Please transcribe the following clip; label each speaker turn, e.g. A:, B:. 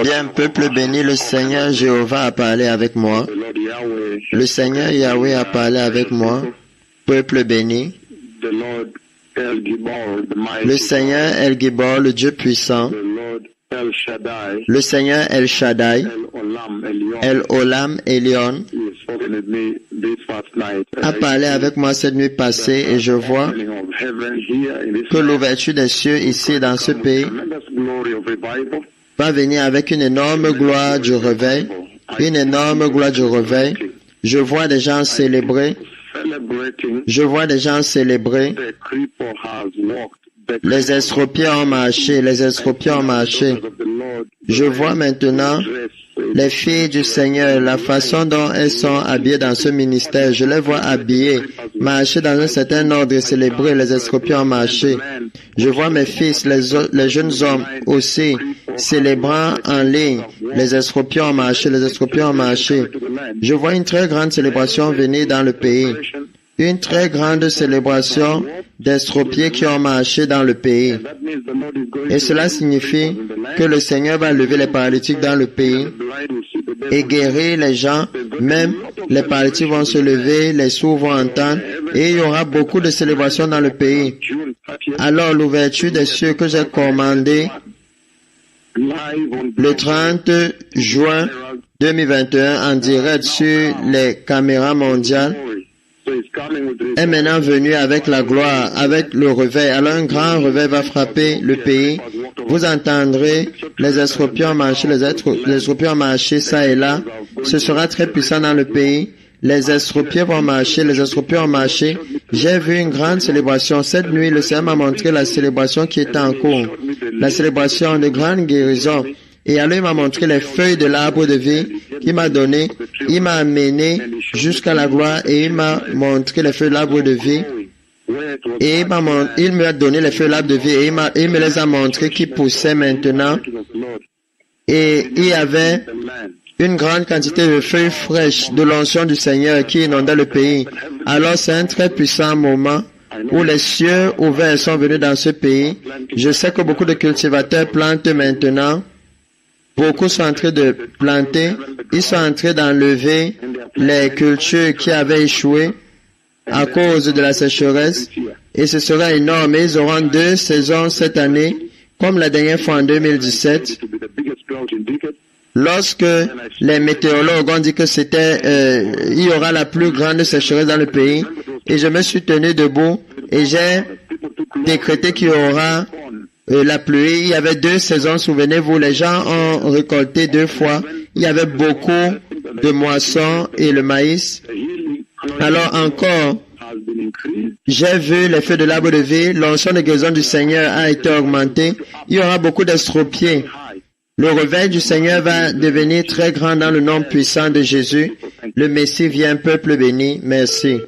A: Bien, peuple béni, le Seigneur Jéhovah a parlé avec moi. Le Seigneur Yahweh a parlé avec moi. Peuple béni. Le Seigneur El Gibor, le Dieu puissant. Le Seigneur El Shaddai, El Olam Elion, a parlé avec moi cette nuit passée et je vois que l'ouverture des cieux ici dans ce pays va venir avec une énorme gloire du réveil. Une énorme gloire du réveil. Je vois des gens célébrer. Je vois des gens célébrer. Les estropiés ont marché, les estropiés ont marché. Je vois maintenant les filles du Seigneur, la façon dont elles sont habillées dans ce ministère. Je les vois habillées, marcher dans un certain ordre et célébrer. Les estropiés ont marché. Je vois mes fils, les jeunes hommes aussi, célébrant en ligne. Les estropiés ont marché, les estropiés ont marché. Je vois une très grande célébration venir dans le pays. Une très grande célébration d'estropiés qui ont marché dans le pays. Et cela signifie que le Seigneur va lever les paralytiques dans le pays et guérir les gens. Même les paralytiques vont se lever, les sourds vont entendre et il y aura beaucoup de célébrations dans le pays. Alors l'ouverture des cieux que j'ai commandée le 30 juin 2021 en direct sur les caméras mondiales est maintenant venu avec la gloire, avec le réveil. Alors un grand réveil va frapper le pays. Vous entendrez les estropiés marcher, les estropiés marcher ça et là. Ce sera très puissant dans le pays. Les estropiés vont marcher, les estropiés ont marché. J'ai vu une grande célébration. Cette nuit, le Seigneur m'a montré la célébration qui était en cours. La célébration de grande guérison. Et alors il m'a montré les feuilles de l'arbre de vie qu'il m'a donné. Il m'a amené jusqu'à la gloire et il m'a montré les feuilles de l'arbre de vie. Et il m'a donné les feuilles de l'arbre de vie et il me les a montrées qui poussaient maintenant. Et il y avait une grande quantité de feuilles fraîches de l'onction du Seigneur qui inondait le pays. Alors c'est un très puissant moment où les cieux ouverts sont venus dans ce pays. Je sais que beaucoup de cultivateurs plantent maintenant. Beaucoup sont en train de planter, ils sont en train d'enlever les cultures qui avaient échoué à cause de la sécheresse et ce sera énorme. Ils auront 2 saisons cette année, comme la dernière fois en 2017. Lorsque les météorologues ont dit que il y aura la plus grande sécheresse dans le pays et je me suis tenu debout et j'ai décrété qu'il y aura la pluie. Il y avait 2 saisons, souvenez-vous, les gens ont récolté 2 fois. Il y avait beaucoup de moissons et le maïs. Alors encore, j'ai vu les feux de l'arbre de vie, l'onction de guérison du Seigneur a été augmentée. Il y aura beaucoup d'estropiés. Le réveil du Seigneur va devenir très grand dans le nom puissant de Jésus. Le Messie vient, peuple béni. Merci.